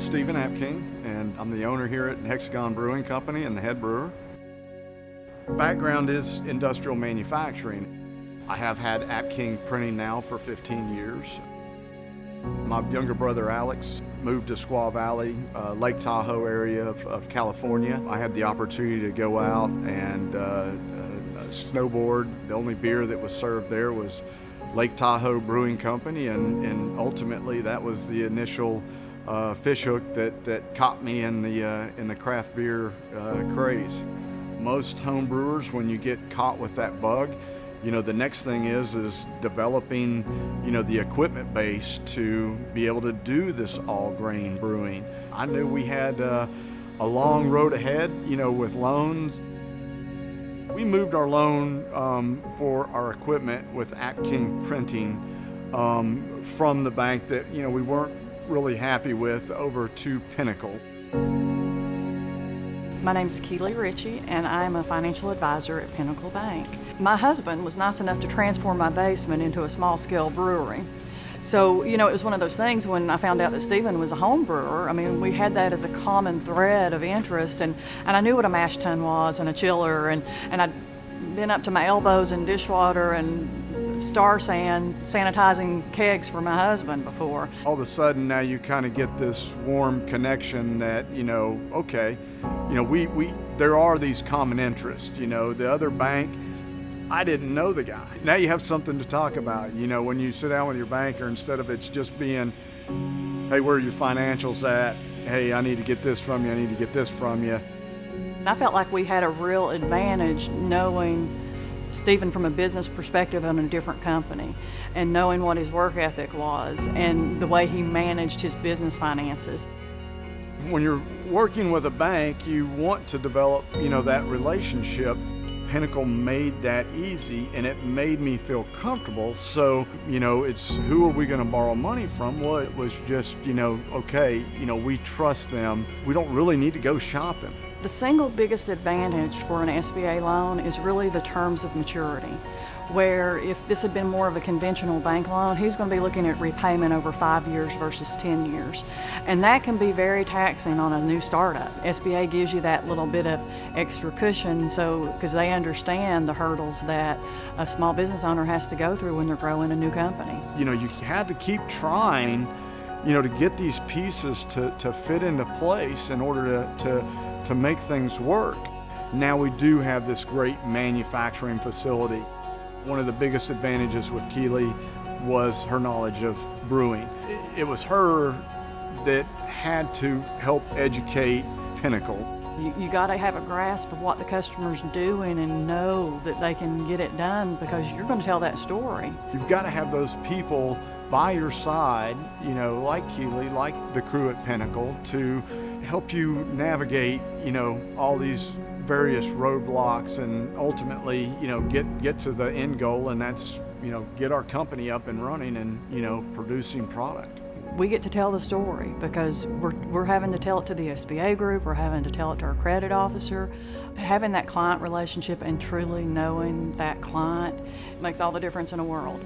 Stephen Apking, and I'm the owner here at Hexagon Brewing Company and the head brewer. Background is industrial manufacturing. I have had Apking printing now for 15 years. My younger brother Alex moved to Squaw Valley, Lake Tahoe area of California. I had the opportunity to go out and snowboard. The only beer that was served there was Lake Tahoe Brewing Company, and ultimately that was the initial fish hook that caught me in the craft beer craze. Most home brewers, when you get caught with that bug, the next thing is developing, the equipment base to be able to do this all grain brewing. I knew we had a long road ahead, with loans. We moved our loan for our equipment with Apking Printing from the bank that, we weren't really happy with over to Pinnacle. My name's Keely Ritchie, and I'm a financial advisor at Pinnacle Bank. My husband was nice enough to transform my basement into a small-scale brewery. So, it was one of those things when I found out that Stephen was a home brewer. I mean, we had that as a common thread of interest, and I knew what a mash tun was and a chiller, and I'd been up to my elbows in dishwater and star sand sanitizing kegs for my husband before. All of a sudden now you kind of get this warm connection that, okay, there are these common interests. The other bank, I didn't know the guy. Now you have something to talk about. When you sit down with your banker, instead of it's just being, hey, where are your financials at? Hey, I need to get this from you, I need to get this from you. I felt like we had a real advantage knowing Stephen from a business perspective in a different company, and knowing what his work ethic was and the way he managed his business finances. When you're working with a bank, you want to develop, that relationship. Pinnacle made that easy, and it made me feel comfortable. So, it's who are we going to borrow money from? Well, it was just, okay, we trust them. We don't really need to go shopping. The single biggest advantage for an SBA loan is really the terms of maturity, where if this had been more of a conventional bank loan, he's going to be looking at repayment over 5 years versus 10 years. And that can be very taxing on a new startup. SBA gives you that little bit of extra cushion because they understand the hurdles that a small business owner has to go through when they're growing a new company. You had to keep trying, to get these pieces to fit into place in order to make things work. Now we do have this great manufacturing facility. One of the biggest advantages with Keely was her knowledge of brewing. It was her that had to help educate Pinnacle. You got to have a grasp of what the customer's doing and know that they can get it done, because you're going to tell that story. You've got to have those people by your side, like Keely, like the crew at Pinnacle, to help you navigate, all these various roadblocks and ultimately, get to the end goal, and that's, get our company up and running and, producing product. We get to tell the story because we're having to tell it to the SBA group, we're having to tell it to our credit officer. Having that client relationship and truly knowing that client makes all the difference in the world.